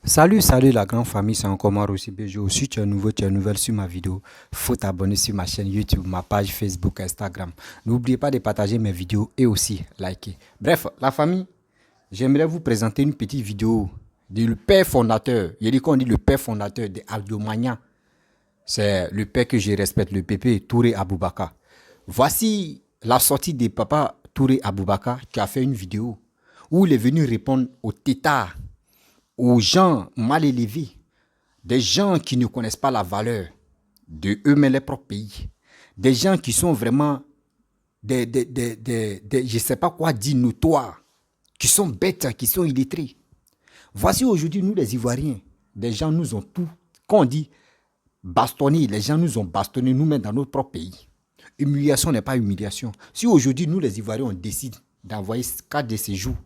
Salut la grande famille, c'est encore moi aussi Bejo. Si tu es nouveau, tu es nouvelle sur ma vidéo, faut t'abonner sur ma chaîne YouTube, ma page Facebook, Instagram. N'oubliez pas de partager mes vidéos et aussi liker. Bref, la famille, j'aimerais vous présenter une petite vidéo du père fondateur. Il dit qu'on dit le père fondateur de Aldomania. C'est le père que je respecte, le pépé Touré Aboubaka. Voici la sortie de papa Touré Aboubaka qui a fait une vidéo où il est venu répondre aux tétards, aux gens mal élevés, des gens qui ne connaissent pas la valeur de eux-mêmes, leur propre pays, des gens qui sont vraiment je ne sais pas quoi dire, notoires, qui sont bêtes, qui sont illettrés. Voici aujourd'hui, nous les Ivoiriens, des gens nous ont tout, quand on dit bastonné, les gens nous ont bastonné nous-mêmes dans notre propre pays. Humiliation n'est pas humiliation. Si aujourd'hui, nous les Ivoiriens, on décide d'envoyer 4 de ces jours,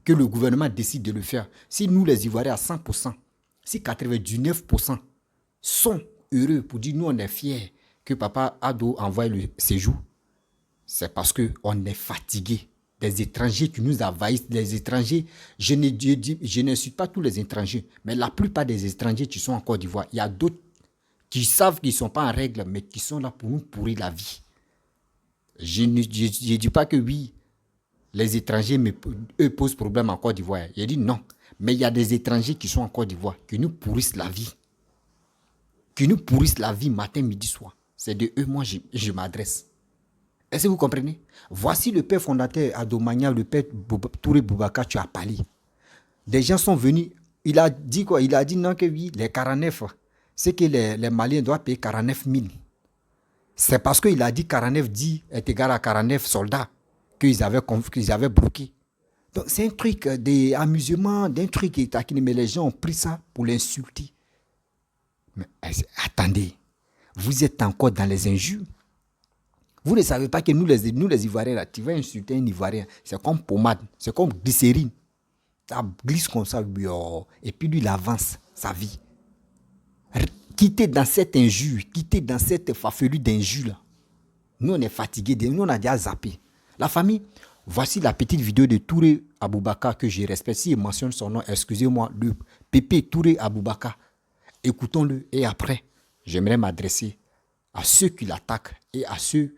que le gouvernement décide de le faire, si nous les Ivoiriens à 100%, si 99% sont heureux pour dire nous on est fiers que papa Ado envoie le séjour, c'est parce qu'on est fatigué des étrangers qui nous envahissent. Les étrangers, je n'insulte pas tous les étrangers, mais la plupart des étrangers qui sont en Côte d'Ivoire, il y a d'autres qui savent qu'ils ne sont pas en règle, mais qui sont là pour nous pourrir la vie. Je ne dis pas que oui, les étrangers eux posent problème en Côte d'Ivoire. Il dit non. Mais il y a des étrangers qui sont en Côte d'Ivoire, qui nous pourrissent la vie. Qui nous pourrissent la vie matin, midi, soir. C'est de eux, moi, je m'adresse. Est-ce que vous comprenez? Voici le père fondateur Adomania, le père Touré Boubacar, tu as parlé. Des gens sont venus, il a dit quoi? Il a dit non que oui, les 49, c'est que les Maliens doivent payer 49 000. C'est parce qu'il a dit 49 10 est égal à 49 soldats qu'ils avaient bloqué. Donc c'est un truc d'amusement, d'un truc qui taquine, mais les gens ont pris ça pour l'insulter. Mais attendez, vous êtes encore dans les injures. Vous ne savez pas que nous les Ivoiriens, là, tu vas insulter un Ivoirien, c'est comme pommade, c'est comme glycérine. Ça glisse comme ça, et puis lui, il avance sa vie. Quittez dans cette injure, quittez dans cette farfelue d'injure là. Nous, on est fatigués, nous, on a déjà zappé. La famille, voici la petite vidéo de Touré Aboubaka que je respecte. Si il mentionne son nom, excusez-moi, le Pépé Touré Aboubaka. Écoutons-le et après, j'aimerais m'adresser à ceux qui l'attaquent et à ceux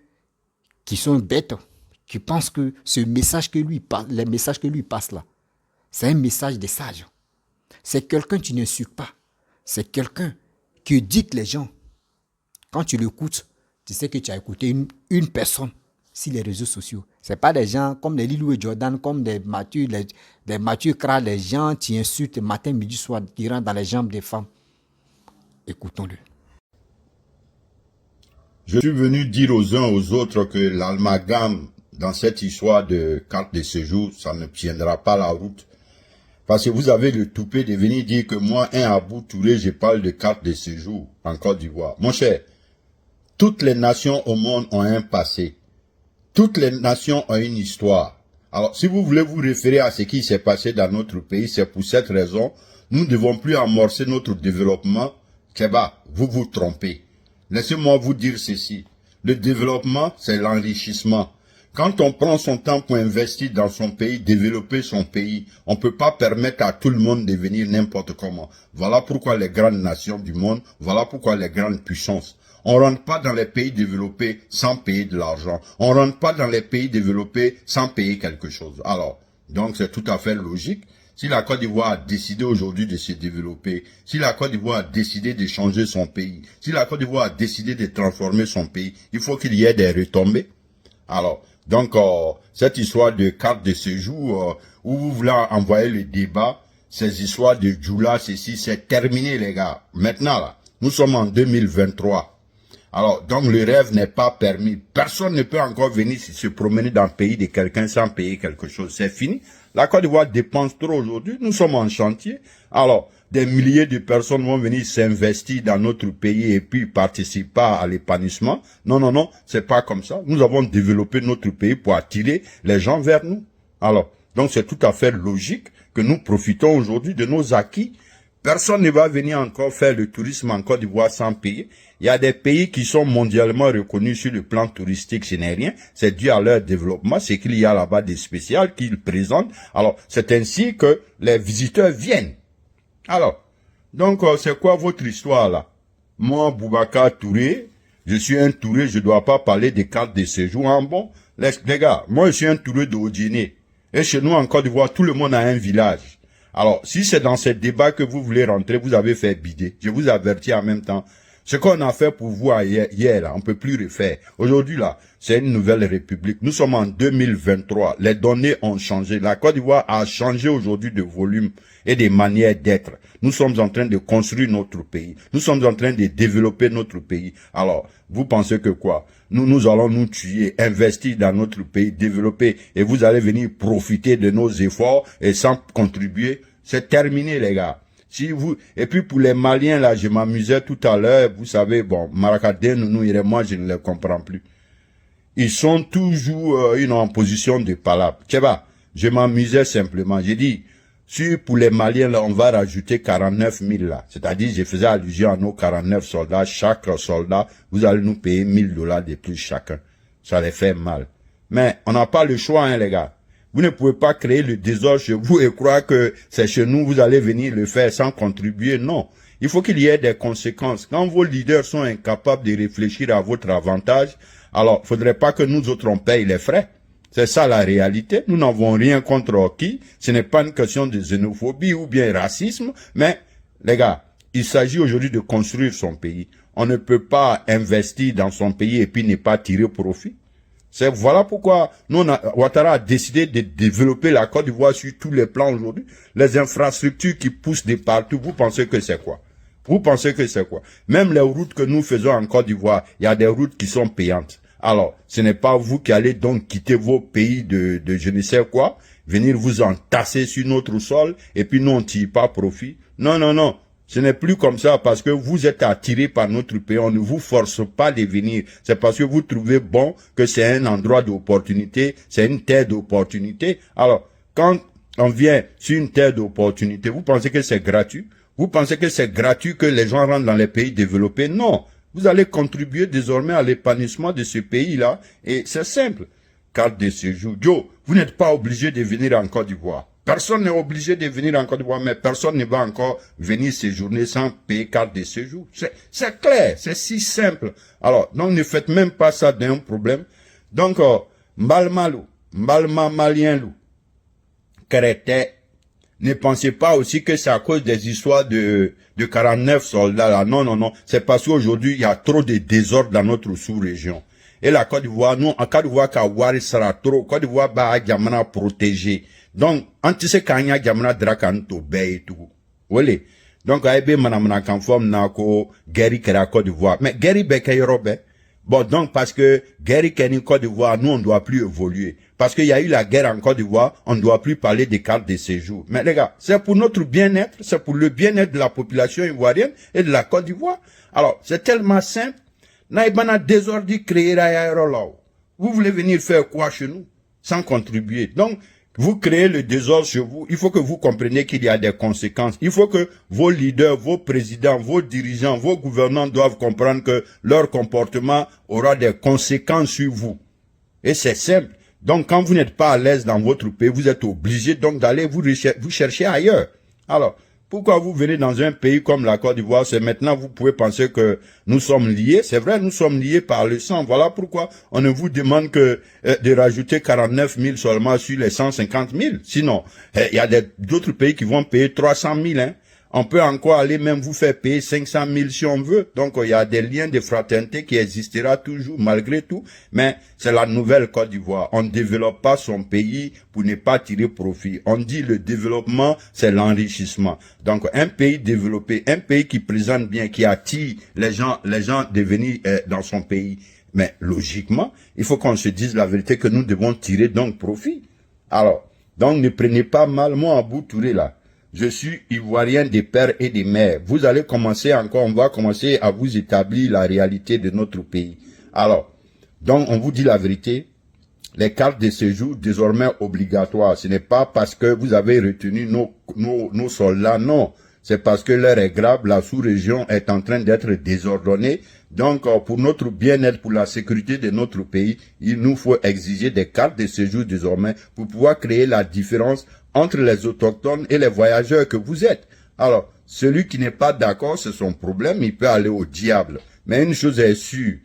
qui sont bêtes, qui pensent que ce message que lui passe, les messages que lui passe là, c'est un message des sages. C'est quelqu'un qui n'insulte pas. C'est quelqu'un qui dicte les gens. Quand tu l'écoutes, tu sais que tu as écouté une personne sur les réseaux sociaux. Ce n'est pas des gens comme les Lilou et Jordan, comme des Mathieu Kra, les gens qui insultent matin, midi, soir, qui rentrent dans les jambes des femmes. Écoutons-le. Je suis venu dire aux uns aux autres que l'amalgame dans cette histoire de carte de séjour, ça ne tiendra pas la route. Parce que vous avez le toupet de venir dire que moi, un Abou Touré, je parle de carte de séjour en Côte d'Ivoire. Mon cher, toutes les nations au monde ont un passé. Toutes les nations ont une histoire. Alors, si vous voulez vous référer à ce qui s'est passé dans notre pays, c'est pour cette raison, nous ne devons plus amorcer notre développement. Keba, vous vous trompez. Laissez-moi vous dire ceci. Le développement, c'est l'enrichissement. Quand on prend son temps pour investir dans son pays, développer son pays, on ne peut pas permettre à tout le monde de venir n'importe comment. Voilà pourquoi les grandes nations du monde, voilà pourquoi les grandes puissances. On ne rentre pas dans les pays développés sans payer de l'argent. On ne rentre pas dans les pays développés sans payer quelque chose. Alors, donc c'est tout à fait logique. Si la Côte d'Ivoire a décidé aujourd'hui de se développer, si la Côte d'Ivoire a décidé de changer son pays, si la Côte d'Ivoire a décidé de transformer son pays, il faut qu'il y ait des retombées. Alors, donc, cette histoire de carte de séjour, où vous voulez envoyer le débat, ces histoires de Djoula, ceci, c'est terminé, les gars. Maintenant, là, nous sommes en 2023. Alors, donc, le rêve n'est pas permis. Personne ne peut encore venir se promener dans le pays de quelqu'un sans payer quelque chose. C'est fini. La Côte d'Ivoire dépense trop aujourd'hui. Nous sommes en chantier. Alors, des milliers de personnes vont venir s'investir dans notre pays et puis participer à l'épanouissement. Non, non, non, c'est pas comme ça. Nous avons développé notre pays pour attirer les gens vers nous. Alors, donc c'est tout à fait logique que nous profitons aujourd'hui de nos acquis. Personne ne va venir encore faire le tourisme en Côte d'Ivoire sans payer. Il y a des pays qui sont mondialement reconnus sur le plan touristique, ce n'est rien. C'est dû à leur développement, c'est qu'il y a là-bas des spéciales qu'ils présentent. Alors, c'est ainsi que les visiteurs viennent. Alors, donc, c'est quoi votre histoire là? Moi, Boubacar Touré, je suis un Touré, je dois pas parler des cartes de séjour. Hein, bon, les gars, moi je suis un Touré de Haut-Guinée. Et chez nous en Côte d'Ivoire, tout le monde a un village. Alors, si c'est dans ce débat que vous voulez rentrer, vous avez fait bider. Je vous avertis en même temps. Ce qu'on a fait pour vous hier, là, on peut plus refaire. Aujourd'hui, là, c'est une nouvelle république. Nous sommes en 2023. Les données ont changé. La Côte d'Ivoire a changé aujourd'hui de volume et de manière d'être. Nous sommes en train de construire notre pays. Nous sommes en train de développer notre pays. Alors, vous pensez que quoi? Nous allons nous tuer, investir dans notre pays, développer, et vous allez venir profiter de nos efforts et sans contribuer. C'est terminé, les gars. Si vous, et puis pour les Maliens, là, je m'amusais tout à l'heure, vous savez, bon, Maracadé, nous, moi, je ne les comprends plus. Ils sont toujours, en position de palabre. Tu vois, je m'amusais simplement. J'ai dit, si pour les Maliens, là, on va rajouter 49 000, là. C'est-à-dire, je faisais allusion à nos 49 soldats. Chaque soldat, vous allez nous payer $1000 de plus chacun. Ça les fait mal. Mais, on n'a pas le choix, hein, les gars. Vous ne pouvez pas créer le désordre chez vous et croire que c'est chez nous, vous allez venir le faire sans contribuer. Non. Il faut qu'il y ait des conséquences. Quand vos leaders sont incapables de réfléchir à votre avantage, alors, faudrait pas que nous autres, on paye les frais. C'est ça la réalité. Nous n'avons rien contre qui. Ce n'est pas une question de xénophobie ou bien racisme. Mais, les gars, il s'agit aujourd'hui de construire son pays. On ne peut pas investir dans son pays et puis ne pas tirer profit. Voilà pourquoi Ouattara a décidé de développer la Côte d'Ivoire sur tous les plans aujourd'hui. Les infrastructures qui poussent de partout, vous pensez que c'est quoi? Vous pensez que c'est quoi? Même les routes que nous faisons en Côte d'Ivoire, il y a des routes qui sont payantes. Alors, ce n'est pas vous qui allez donc quitter vos pays de je ne sais quoi, venir vous entasser sur notre sol, et puis nous on tire pas profit. Non, non, non. Ce n'est plus comme ça parce que vous êtes attiré par notre pays. On ne vous force pas de venir. C'est parce que vous trouvez bon que c'est un endroit d'opportunité, c'est une terre d'opportunité. Alors, quand on vient sur une terre d'opportunité, vous pensez que c'est gratuit? Vous pensez que c'est gratuit que les gens rentrent dans les pays développés? Non. Vous allez contribuer désormais à l'épanouissement de ce pays-là. Et c'est simple. Carte de séjour. Joe, vous n'êtes pas obligé de venir en Côte d'Ivoire. Personne n'est obligé de venir en Côte d'Ivoire, mais personne ne va encore venir séjourner sans payer carte de séjour. C'est clair, c'est si simple. Alors, donc ne faites même pas ça d'un problème. Donc, Mbalmalou, Mbalma malien loup, Crétet, ne pensez pas aussi que c'est à cause des histoires de 49 soldats là. Non, non, non. C'est parce qu'aujourd'hui, il y a trop de désordre dans notre sous-région. Et la Côte d'Ivoire, nous, en Côte d'Ivoire, Kawari sera trop. Côte d'Ivoire, bah, Djamana protégé. Donc, anti kanya Djamana drakanto bay tout. Voilà. Donc, aïbe manamana conforme nako, guerri kera Côte d'Ivoire. Mais guerri beke yorobe. Bon, donc, parce que guerri keni Côte d'Ivoire, nous, on ne doit plus évoluer. Parce qu'il y a eu la guerre en Côte d'Ivoire, on ne doit plus parler des cartes de séjour. Mais les gars, c'est pour notre bien-être, c'est pour le bien-être de la population ivoirienne et de la Côte d'Ivoire. Alors, c'est tellement simple. Naïbana désordre créer vous voulez venir faire quoi chez nous? Sans contribuer. Donc, vous créez le désordre chez vous. Il faut que vous compreniez qu'il y a des conséquences. Il faut que vos leaders, vos présidents, vos dirigeants, vos gouvernants doivent comprendre que leur comportement aura des conséquences sur vous. Et c'est simple. Donc, quand vous n'êtes pas à l'aise dans votre pays, vous êtes obligé donc d'aller vous chercher ailleurs. Alors, pourquoi vous venez dans un pays comme la Côte d'Ivoire? C'est maintenant vous pouvez penser que nous sommes liés. C'est vrai, nous sommes liés par le sang. Voilà pourquoi on ne vous demande que de rajouter 49 000 seulement sur les 150 000. Sinon, il y a d'autres pays qui vont payer 300 000. Hein. On peut encore aller même vous faire payer 500 000 si on veut. Donc, il y a des liens de fraternité qui existera toujours malgré tout. Mais c'est la nouvelle Côte d'Ivoire. On ne développe pas son pays pour ne pas tirer profit. On dit le développement, c'est l'enrichissement. Donc, un pays développé, un pays qui présente bien, qui attire les gens de venir dans son pays. Mais logiquement, il faut qu'on se dise la vérité que nous devons tirer donc profit. Alors, donc ne prenez pas mal, moi, Abou Touré là. Je suis ivoirien des pères et des mères. Vous allez commencer encore, on va commencer à vous établir la réalité de notre pays. Alors, donc on vous dit la vérité, les cartes de séjour désormais obligatoires. Ce n'est pas parce que vous avez retenu nos soldats, non. C'est parce que l'heure est grave, la sous-région est en train d'être désordonnée. Donc, pour notre bien-être, pour la sécurité de notre pays, il nous faut exiger des cartes de séjour désormais pour pouvoir créer la différence entre les autochtones et les voyageurs que vous êtes. Alors, Celui qui n'est pas d'accord, c'est son problème, il peut aller au diable. Mais une chose est sûre,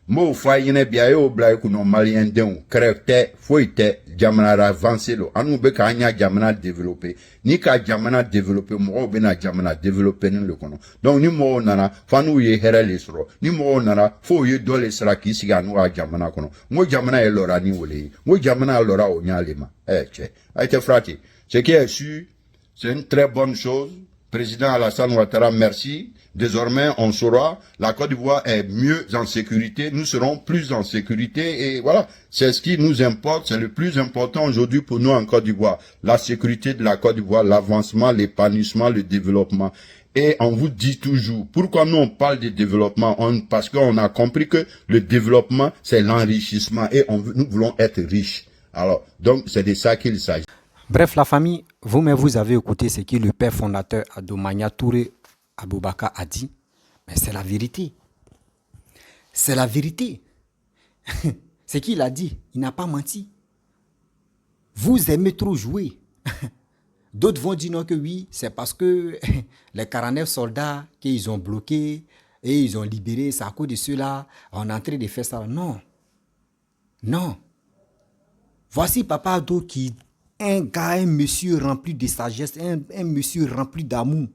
mo fa yene bia yo bla ku no malien den krefte foite jamana avancé lo anu be ka nya jamana développer ni ka jamana développer mo be na jamana développer ni le kono donc ni mo nana fanu ye herele soro ni mo nana fo ye dole sra ki siga nu a jamana kono mo jamana e lora ni wole mo jamana lora o nyalema che aite frati ce qui est sûr c'est une très bonne chose. Président Alassane Ouattara, merci. Désormais, on saura, la Côte d'Ivoire est mieux en sécurité, nous serons plus en sécurité et voilà, c'est ce qui nous importe, c'est le plus important aujourd'hui pour nous en Côte d'Ivoire. La sécurité de la Côte d'Ivoire, l'avancement, l'épanouissement, le développement. Et on vous dit toujours, pourquoi nous on parle de développement? Parce qu'on a compris que le développement, c'est l'enrichissement et nous voulons être riches. Alors, donc c'est de ça qu'il s'agit. Bref, la famille, vous-même, vous avez écouté ce que le père fondateur Adomania Touré Aboubakar a dit. Mais c'est la vérité. C'est la vérité. Ce qu'il a dit, il n'a pas menti. Vous aimez trop jouer. D'autres vont dire non que oui, c'est parce que les 49 soldats qu'ils ont bloqués et ils ont libérés, c'est à cause de ceux-là, on est en train de faire ça. Non. Non. Voici Papa Ado qui... Un gars, un monsieur rempli de sagesse, un monsieur rempli d'amour,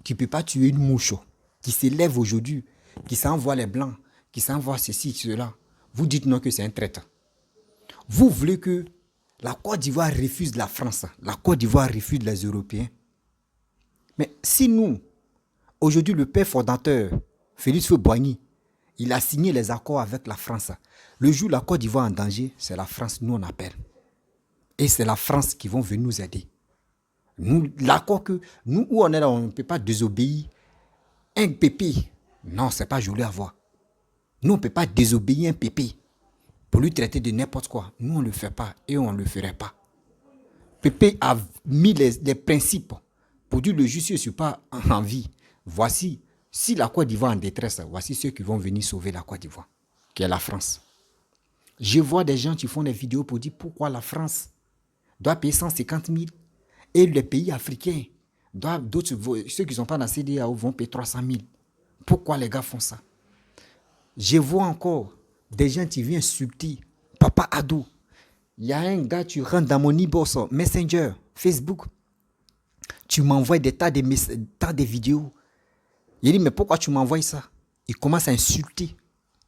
qui ne peut pas tuer une mouche, qui s'élève aujourd'hui, qui s'envoie les blancs, qui s'envoie ceci, cela. Vous dites non que c'est un traître. Vous voulez que la Côte d'Ivoire refuse la France, la Côte d'Ivoire refuse les Européens. Mais si nous, aujourd'hui le père fondateur, Félix Houphouët-Boigny, il a signé les accords avec la France. Le jour où la Côte d'Ivoire est en danger, c'est la France, nous on appelle. Et c'est la France qui vont venir nous aider. Nous, l'accord que nous, où on est là, on ne peut pas désobéir. Un pépé, non, c'est pas joli à voir. Nous, on ne peut pas désobéir un pépé pour lui traiter de n'importe quoi. Nous, on ne le fait pas et on ne le ferait pas. Pépé a mis les principes pour dire le juste ne suis pas en vie. Voici, si la Côte d'Ivoire est en détresse, voici ceux qui vont venir sauver la Côte d'Ivoire, qui est la France. Je vois des gens qui font des vidéos pour dire pourquoi la France doit payer 150 000 et les pays africains, ceux qui ne sont pas dans la CEDEAO vont payer 300 000. Pourquoi les gars font ça? Je vois encore des gens qui viennent insulter Papa Ado. Il y a un gars, tu rentres dans mon e-boss, Messenger, Facebook, tu m'envoies des tas de vidéos. Il dit, mais pourquoi tu m'envoies ça? Il commence à insulter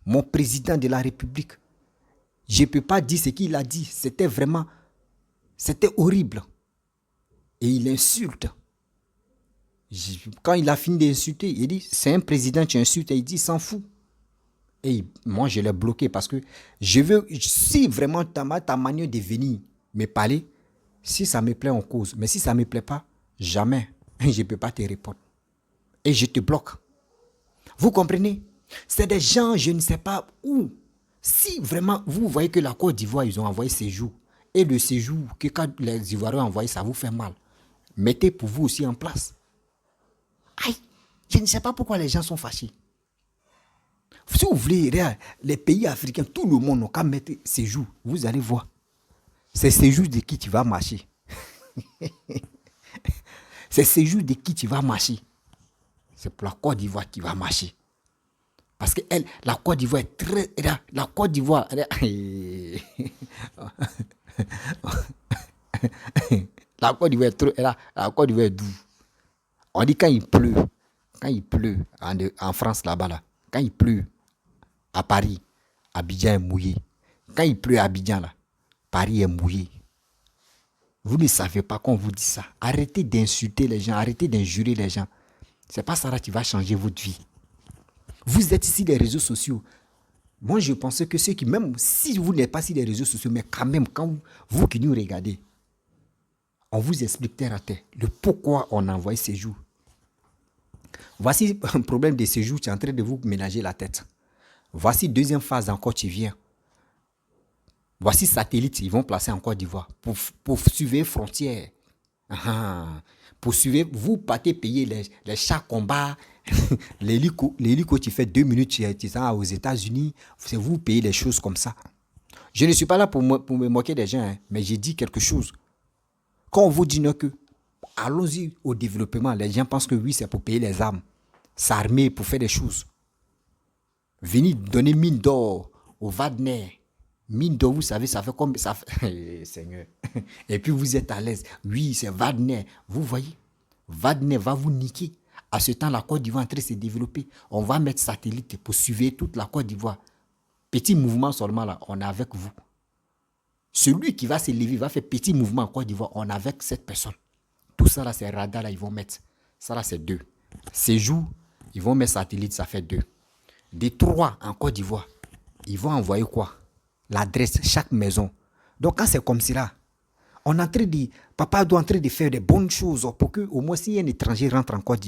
mon président de la République. Je ne peux pas dire ce qu'il a dit. C'était horrible. Et il insulte. Quand il a fini d'insulter, il dit, c'est un président qui insulte. Et il dit, il s'en fout. Et moi, je l'ai bloqué parce que je veux, si vraiment ta manière de venir me parler, si ça me plaît, on cause. Mais si ça ne me plaît pas, jamais, je ne peux pas te répondre. Et je te bloque. Vous comprenez? C'est des gens, je ne sais pas où. Si vraiment, vous voyez que la Côte d'Ivoire, ils ont envoyé séjour, et le séjour que quand les Ivoiriens ont envoyé, ça vous fait mal, mettez pour vous aussi en place. Aïe, je ne sais pas pourquoi les gens sont fâchés. Si vous voulez, les pays africains, tout le monde n'a qu'à mettre séjour. Vous allez voir. C'est séjour de qui tu vas marcher. C'est séjour de qui tu vas marcher. C'est pour la Côte d'Ivoire qui va marcher. Parce que la Côte d'Ivoire est très... La Côte d'Ivoire... La Côte d'Ivoire est trop... La Côte d'Ivoire est douce. On dit quand il pleut en France là-bas, là, quand il pleut à Paris, Abidjan est mouillé. Quand il pleut à Abidjan, là, Paris est mouillé. Vous ne savez pas qu'on vous dit ça. Arrêtez d'insulter les gens, arrêtez d'injurer les gens. C'est pas ça là qui va changer votre vie. Vous êtes ici des réseaux sociaux. Moi, je pensais que ceux qui, même si vous n'êtes pas sur les réseaux sociaux, mais quand même, quand vous qui nous regardez, on vous explique terre à terre le pourquoi on envoie ces jours. Voici un problème de séjour qui est en train de vous ménager la tête. Voici deuxième phase encore qui vient. Voici satellites, ils vont placer en Côte d'Ivoire pour suivre frontières. Pour suivre, vous partez payer les chars combats, l'hélico qui fait 2 minutes aux États-Unis, c'est vous payez les choses comme ça. Je ne suis pas là pour me moquer des gens, mais j'ai dit quelque chose. Quand on vous dit que Allons-y au développement. Les gens pensent que oui, c'est pour payer les armes, s'armer pour faire des choses. Venir donner mine d'or au Wagner. Mine d'or, vous savez, ça fait comme ça. Seigneur. Et puis vous êtes à l'aise. Oui, c'est Wagner. Vous voyez, Wagner va vous niquer. À ce temps, la Côte d'Ivoire est en train de se développer. On va mettre satellite pour suivre toute la Côte d'Ivoire. Petit mouvement seulement là, on est avec vous. Celui qui va se lever, va faire petit mouvement en Côte d'Ivoire, on est avec cette personne. Tout ça là, c'est radar là, ils vont mettre. Ça là, c'est 2. Séjour, ils vont mettre satellite, ça fait 2. Des 3 en Côte d'Ivoire, ils vont envoyer quoi? L'adresse, chaque maison. Donc quand c'est comme cela, on est en train de, papa doit en train de faire des bonnes choses pour que au moins si un étranger rentre en Côte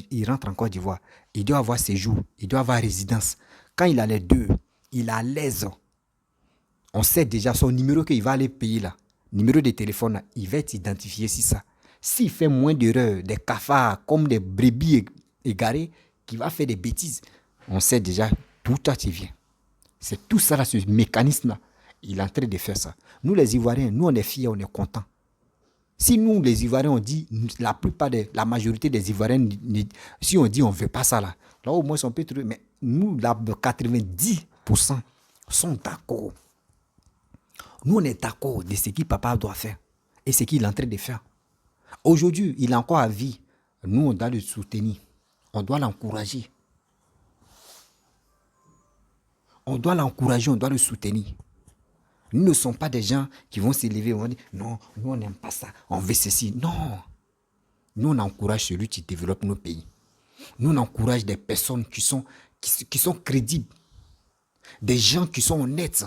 d'Ivoire, il doit avoir séjour, il doit avoir résidence. Quand il a les 2, il est à l'aise. On sait déjà son numéro qu'il va aller payer là. Numéro de téléphone là, il va être identifié si ça. S'il fait moins d'erreurs, des cafards comme des brebis égarées, qui va faire des bêtises, on sait déjà d'où toi tu viens. C'est tout ça là, ce mécanisme là. Il est en train de faire ça. Nous les Ivoiriens, nous on est fiers, on est contents. Si nous les Ivoiriens on dit, la majorité des Ivoiriens, si on dit on ne veut pas ça là au moins on peut trouver, mais nous là 90% sont d'accord. Nous, on est d'accord de ce que papa doit faire et ce qu'il est en train de faire. Aujourd'hui, il est encore à vie. Nous, on doit le soutenir. On doit l'encourager. On doit l'encourager, on doit le soutenir. Nous ne sommes pas des gens qui vont s'élever, on va dire, non, nous, on n'aime pas ça, on veut ceci. Non. Nous, on encourage celui qui développe nos pays. Nous, on encourage des personnes qui sont crédibles. Des gens qui sont honnêtes.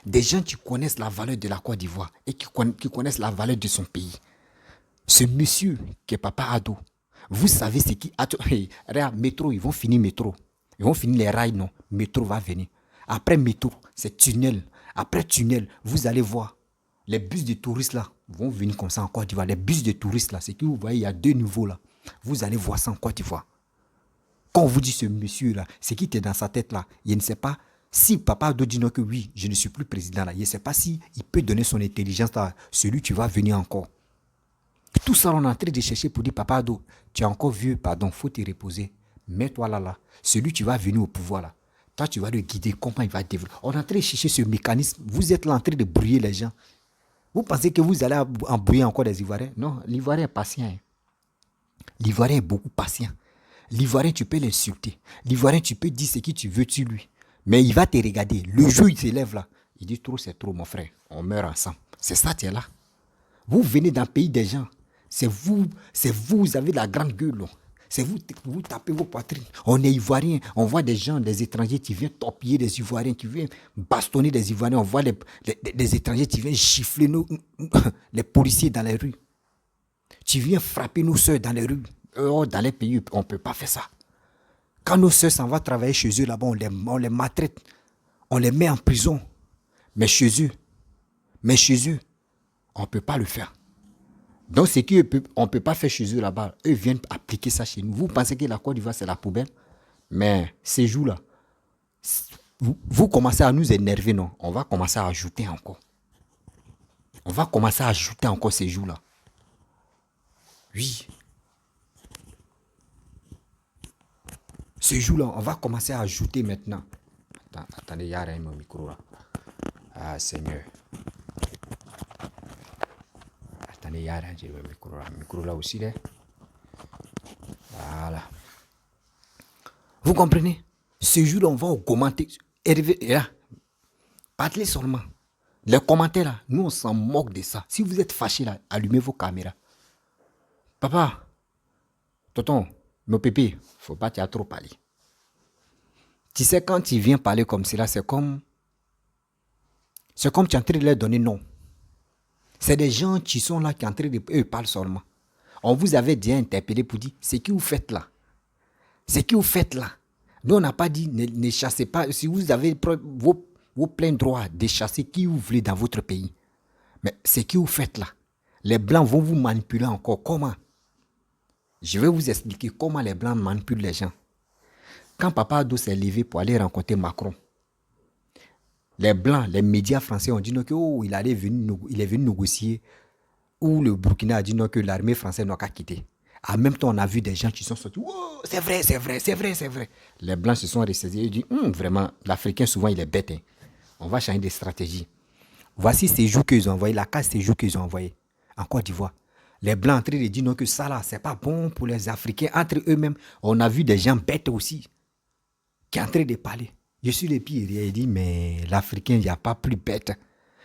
Des gens qui connaissent la valeur de la Côte d'Ivoire et qui connaissent la valeur de son pays. Ce monsieur qui est Papa Ado, vous savez ce qui... Regarde, métro, ils vont finir métro. Ils vont finir les rails, non. Métro va venir. Après métro, c'est tunnel. Après tunnel, vous allez voir. Les bus de touristes là vont venir comme ça en Côte d'Ivoire. Les bus de touristes là, c'est que vous voyez, il y a 2 niveaux là. Vous allez voir ça en Côte d'Ivoire. Quand on vous dit ce monsieur là, c'est qui est dans sa tête là, il ne sait pas. Si Papa Ado dit non que oui, je ne suis plus président là, il ne sait pas si il peut donner son intelligence à celui qui va venir encore. Tout ça, on est en train de chercher pour dire Papa Ado, tu es encore vieux, pardon, faut te reposer. Mets-toi là. Celui qui va venir au pouvoir là, toi tu vas le guider, comment il va développer. On est en train de chercher ce mécanisme. Vous êtes là en train de brouiller les gens. Vous pensez que vous allez embrouiller encore les Ivoiriens? Non, l'Ivoirien est patient. Hein. L'Ivoirien est beaucoup patient. L'Ivoirien, tu peux l'insulter. L'Ivoirien, tu peux dire ce que tu veux sur lui. Mais il va te regarder. Le jour où il s'élève là, il dit trop, c'est trop, mon frère. On meurt ensemble. C'est ça, tu es là. Vous venez d'un pays des gens. C'est vous, vous avez la grande gueule. C'est vous, vous tapez vos poitrines. On est Ivoiriens. On voit des gens, des étrangers qui viennent torpiller des Ivoiriens, qui viennent bastonner des Ivoiriens. On voit des étrangers qui viennent gifler les policiers dans les rues. Tu viens frapper nos soeurs dans les rues. Dans les pays, on ne peut pas faire ça. Quand nos soeurs s'en vont travailler chez eux, là-bas, on les maltraite. On les met en prison. Mais chez eux, on ne peut pas le faire. Donc, ce qu'on ne peut pas faire chez eux là-bas, eux viennent appliquer ça chez nous. Vous pensez que la Côte d'Ivoire, c'est la poubelle? Mais ces jours-là, vous commencez à nous énerver, non? On va commencer à ajouter encore. On va commencer à ajouter encore ces jours-là. Oui. Ce jour-là, on va commencer à ajouter maintenant. Attendez, il y a rien mon micro là. Ah, Seigneur. Attendez, il y a rien, j'ai le micro là. Le micro là aussi, là. Voilà. Vous comprenez? Ce jour-là, on va commenter. Là, parlez seulement. Les commentaires là, nous, on s'en moque de ça. Si vous êtes fâché là, allumez vos caméras. Papa, tonton, mon pépé, faut pas trop parler. Tu sais, quand tu viens parler comme cela, c'est comme tu es en train de leur donner non. C'est des gens qui sont là, qui sont en train de... Eux parlent seulement. On vous avait déjà interpellé pour dire, c'est qui vous faites là? C'est qui vous faites là? Nous, on n'a pas dit, ne chassez pas. Si vous avez vos pleins droits de chasser qui vous voulez dans votre pays. Mais c'est qui vous faites là? Les Blancs vont vous manipuler encore. Comment? Je vais vous expliquer comment les Blancs manipulent les gens. Quand Papa Ado s'est levé pour aller rencontrer Macron, les Blancs, les médias français ont dit non, que, il est venu négocier où le Burkina a dit non, que l'armée française n'a qu'à quitter. En même temps, on a vu des gens qui sont sortis. Oh, c'est vrai, c'est vrai, c'est vrai, c'est vrai. Les Blancs se sont ressaisis et disent vraiment, l'Africain, souvent, il est bête. Hein. On va changer de stratégie. Voici ces jours qu'ils ont envoyés, la case ces jours qu'ils ont envoyés en Côte d'Ivoire. Les Blancs en train de dire non, que ça là, c'est pas bon pour les Africains. Entre eux-mêmes, on a vu des gens bêtes aussi qui sont en train de parler. Je suis le pire. Il dit, mais l'Africain, il n'y a pas plus bête.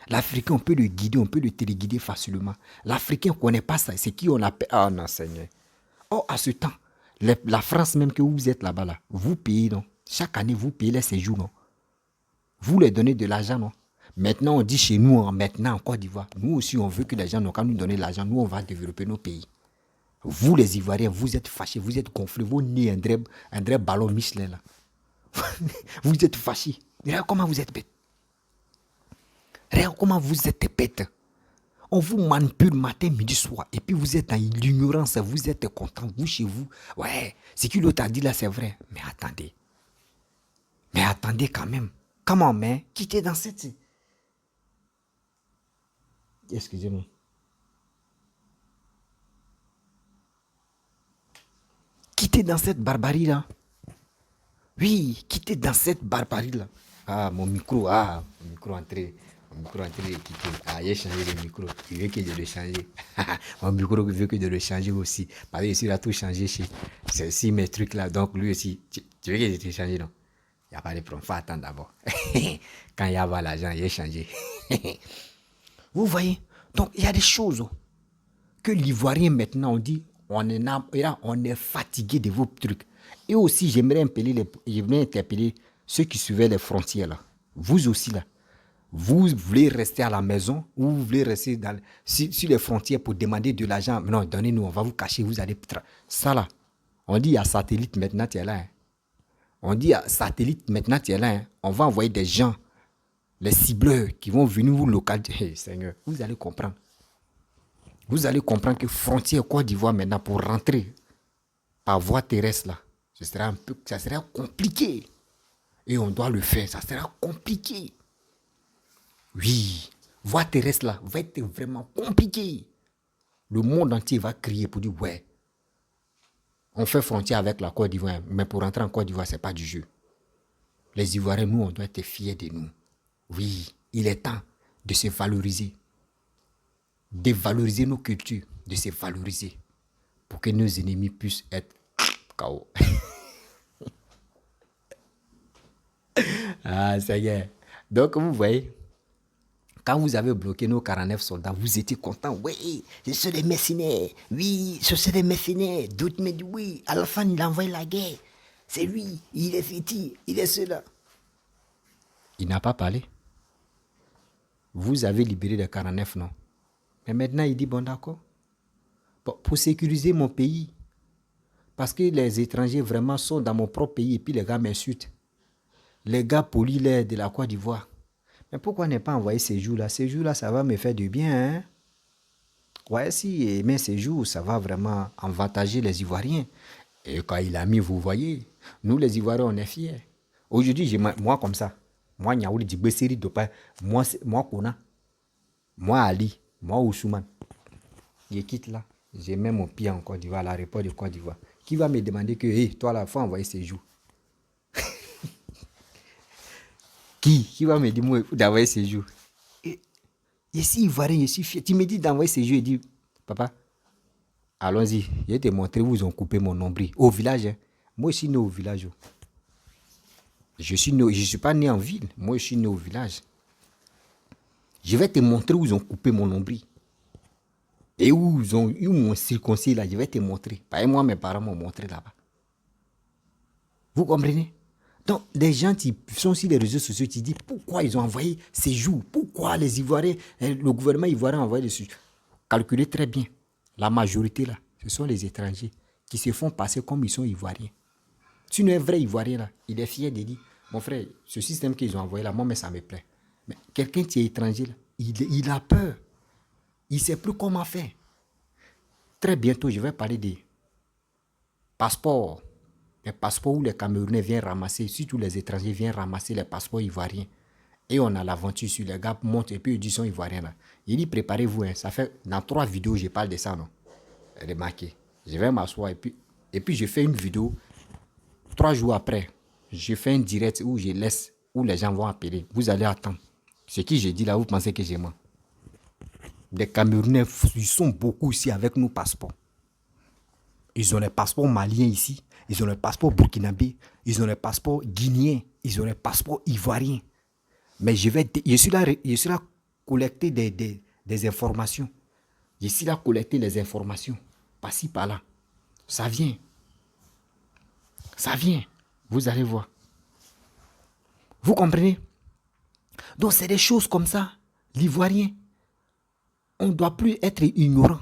L'Africain, on peut le guider, on peut le téléguider facilement. L'Africain, on ne connaît pas ça. C'est qui on appelle. Ah non, Seigneur. Oh, à ce temps, la France même que vous êtes là-bas, là, vous payez, non? Chaque année, vous payez les séjours, non? Vous leur donnez de l'argent, non? Maintenant, on dit chez nous, maintenant en Côte d'Ivoire, nous aussi, on veut que les gens n'ont qu'à nous donner l'argent. Nous, on va développer nos pays. Vous, les Ivoiriens, vous êtes fâchés, vous êtes gonflés, vos nez, un vrai ballon Michelin, là. Vous êtes fâchés. Regarde comment vous êtes bêtes. Regarde comment vous êtes bêtes. On vous manipule matin, midi, soir. Et puis vous êtes dans l'ignorance. Vous êtes content, vous chez vous. Ouais, ce que l'autre a dit là, c'est vrai. Mais attendez. Mais attendez quand même. Comment, mais quittez dans cette... Excusez-moi. Quittez dans cette barbarie là. Oui, quittez dans cette barbarie là. Ah, mon micro entré. Mon micro entré et quitté. Ah, j'ai changé le micro. Il veut que je le change. Mon micro veut que je le change aussi. Parce que je suis là tout changé chez. C'est aussi mes trucs là. Donc lui aussi. Tu veux que je te change, non? Il n'y a pas de problème. Faut attendre d'abord. Quand il y a l'argent, il est changé. Vous voyez? Donc il y a des choses que l'Ivoirien maintenant on dit. On est fatigué de vos trucs. Et aussi, j'aimerais interpeller ceux qui suivaient les frontières là. Vous aussi là. Vous voulez rester à la maison ou vous voulez rester sur les frontières pour demander de l'argent. Non, donnez-nous, on va vous cacher, vous allez... Ça là, on dit à satellite maintenant, tu es là. Hein. On dit à satellite maintenant, tu es là. Hein. On va envoyer des gens, les cibleurs qui vont venir vous localiser. Hey, Seigneur, vous allez comprendre. Vous allez comprendre que frontière Côte d'Ivoire maintenant pour rentrer par voie terrestre là, ça sera compliqué. Et on doit le faire, ça sera compliqué. Oui, voie terrestre là va être vraiment compliqué. Le monde entier va crier pour dire ouais, on fait frontière avec la Côte d'Ivoire, mais pour rentrer en Côte d'Ivoire, c'est pas du jeu. Les Ivoiriens, nous, on doit être fiers de nous. Oui, il est temps de se valoriser. De valoriser nos cultures, de se valoriser pour que nos ennemis puissent être KO. Ah, ça y est. Donc, vous voyez, quand vous avez bloqué nos 49 soldats, vous étiez contents. Oui, ce sont des mercenaires. Oui, ce sont des mercenaires. D'autres me disent oui, à la fin, il a envoyé la guerre. C'est lui, il est féti, il est cela. Il n'a pas parlé. Vous avez libéré les 49, non? Mais maintenant, il dit, bon, d'accord. Bon, pour sécuriser mon pays, parce que les étrangers vraiment sont dans mon propre pays et puis les gars m'insultent. Les gars polis l'air de la Côte d'Ivoire. Mais pourquoi ne pas envoyer ces jours-là? Ces jours-là, ça va me faire du bien. Hein? Ouais, si, mais ces jours, ça va vraiment avantager les Ivoiriens. Et quand il a mis, vous voyez, nous les Ivoiriens, on est fiers. Aujourd'hui, moi comme ça, moi, Nyaouli Djibé Dopa, moi, Kona, moi, Ali, moi, Ousmane, je quitte là. J'ai même mon pied en Côte d'Ivoire, à l'aéroport de Côte d'Ivoire. Qui va me demander que, hey, toi, là, il faut envoyer ces jours? Qui va me dire, moi, d'envoyer ces jours? Je suis Ivoirien, je suis fier. Tu me dis d'envoyer ces jours, je dis, papa, allons-y, je vais te montrer où ils ont coupé mon nombril. Au village, hein. Moi, je suis né au village. Je ne suis pas né en ville. Moi, je suis né au village. Je vais te montrer où ils ont coupé mon nombril. Et où ils m'ont circoncis là. Je vais te montrer. Parce que moi, mes parents m'ont montré là-bas. Vous comprenez? Donc, des gens qui sont sur les réseaux sociaux qui disent pourquoi ils ont envoyé ces jours. Pourquoi les Ivoiriens, le gouvernement ivoirien a envoyé des sujets. Calculez très bien. La majorité là, ce sont les étrangers qui se font passer comme ils sont Ivoiriens. Si tu es un vrai Ivoirien là, il est fier de dire, mon frère, ce système qu'ils ont envoyé là, moi, mais ça me plaît. Mais quelqu'un qui est étranger là, il a peur. Il ne sait plus comment faire. Très bientôt, je vais parler des passeports. Les passeports où les Camerounais viennent ramasser, surtout les étrangers viennent ramasser les passeports ivoiriens Et on a l'aventure sur les gars montent et puis ils disent sont ivoiriens là. Il dit préparez-vous, hein. Ça fait dans 3 vidéos, je parle de ça, non? Remarquez. Je vais m'asseoir et puis je fais une vidéo. 3 jours après, je fais un direct où je laisse, où les gens vont appeler. Vous allez attendre. Ce que j'ai dit là, vous pensez que j'ai menti. Des Camerounais, ils sont beaucoup ici avec nos passeports. Ils ont les passeports maliens ici. Ils ont les passeports burkinabés. Ils ont les passeports guinéens. Ils ont les passeports ivoiriens. Mais je suis là collecter des informations. Je suis là collecter les informations. Par-ci, par-là. Ça vient. Ça vient. Vous allez voir. Vous comprenez? Donc, c'est des choses comme ça. L'Ivoirien, on ne doit plus être ignorant.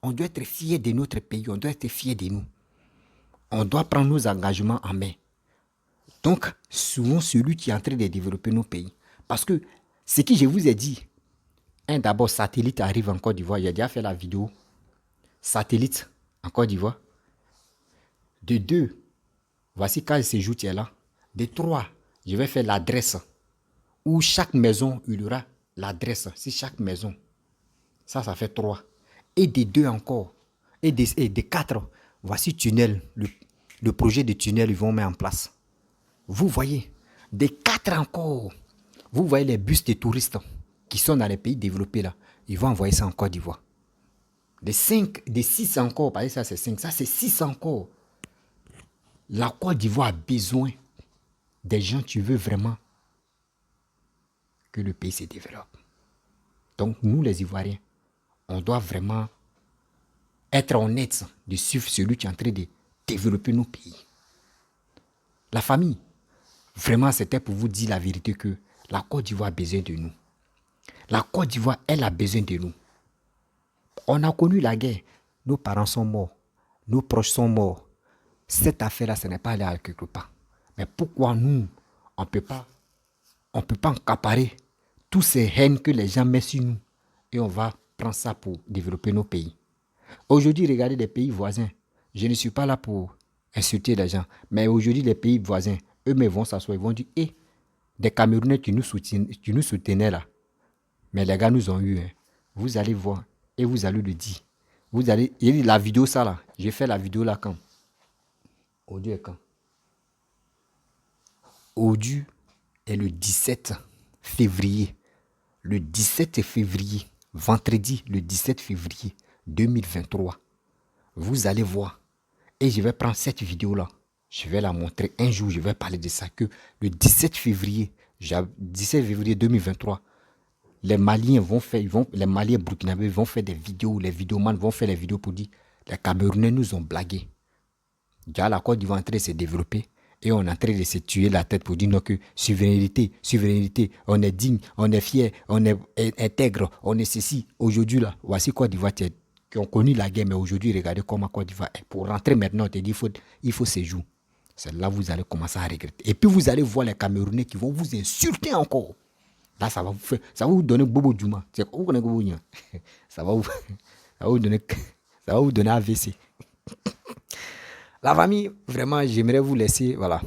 On doit être fier de notre pays. On doit être fier de nous. On doit prendre nos engagements en main. Donc, souvent, celui qui est en train de développer nos pays. Parce que ce que je vous ai dit, d'abord, satellite arrive en Côte d'Ivoire. J'ai déjà fait la vidéo. Satellite en Côte d'Ivoire. De 2, voici quand ce jour tu es là. De 3, je vais faire l'adresse. Où chaque maison, il y aura l'adresse. C'est chaque maison. Ça fait 3. Et de 2 encore. Et de 4, voici tunnel. Le projet de tunnel, ils vont mettre en place. Vous voyez. De 4 encore. Vous voyez les bus de touristes qui sont dans les pays développés là. Ils vont envoyer ça en Côte d'Ivoire. De 5, de 6 encore. Parce que ça c'est 5. Ça c'est 6 encore. La Côte d'Ivoire a besoin des gens qui veulent vraiment que le pays se développe. Donc nous les Ivoiriens, on doit vraiment être honnêtes de suivre celui qui est en train de développer nos pays. La famille, vraiment c'était pour vous dire la vérité que la Côte d'Ivoire a besoin de nous. La Côte d'Ivoire, elle a besoin de nous. On a connu la guerre. Nos parents sont morts. Nos proches sont morts. Cette affaire-là, ce n'est pas allé à quelque part. Mais pourquoi nous, on ne peut pas accaparer toutes ces haines que les gens mettent sur nous et on va prendre ça pour développer nos pays. Aujourd'hui, regardez les pays voisins. Je ne suis pas là pour insulter les gens. Mais aujourd'hui, les pays voisins, eux-mêmes vont s'asseoir. Ils vont dire, des Camerounais qui nous soutenaient là. Mais les gars nous ont eu. Hein. Vous allez voir et vous allez le dire. Vous allez, il y a la vidéo ça là. J'ai fait la vidéo là quand? Audio est quand? Audio est le 17 février. Le 17 février, vendredi, le 17 février 2023. Vous allez voir. Et je vais prendre cette vidéo-là. Je vais la montrer. Un jour, je vais parler de ça. Que le 17 février 2023, les Maliens les Maliens burkinabés vont faire des vidéos. Les vidéomans vont faire des vidéos pour dire les Camerounais nous ont blagué. Déjà, la Côte d'Ivoire est en train de se développer. Et on est en train de se tuer la tête pour dire non, que souveraineté, on est digne, on est fier, on est intègre, on est ceci. Aujourd'hui, là, voici Côte d'Ivoire qui ont connu la guerre, mais aujourd'hui, regardez comment Côte d'Ivoire est. Pour rentrer maintenant, on te dit il faut séjour. C'est là que vous allez commencer à regretter. Et puis, vous allez voir les Camerounais qui vont vous insulter encore. Là, ça va vous donner Bobo Djouma. Vous connaissez Bobo Djouma? Ça va vous donner AVC. La famille, vraiment, j'aimerais vous laisser, voilà.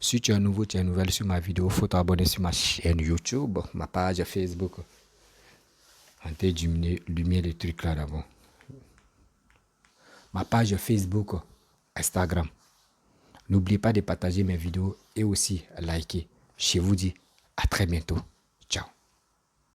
Si tu es nouveau, tu es nouvelle sur ma vidéo, il faut t'abonner sur ma chaîne YouTube, ma page Facebook. En train d'illumer les trucs là d'abord. Ma page Facebook, Instagram. N'oubliez pas de partager mes vidéos et aussi liker. Je vous dis à très bientôt.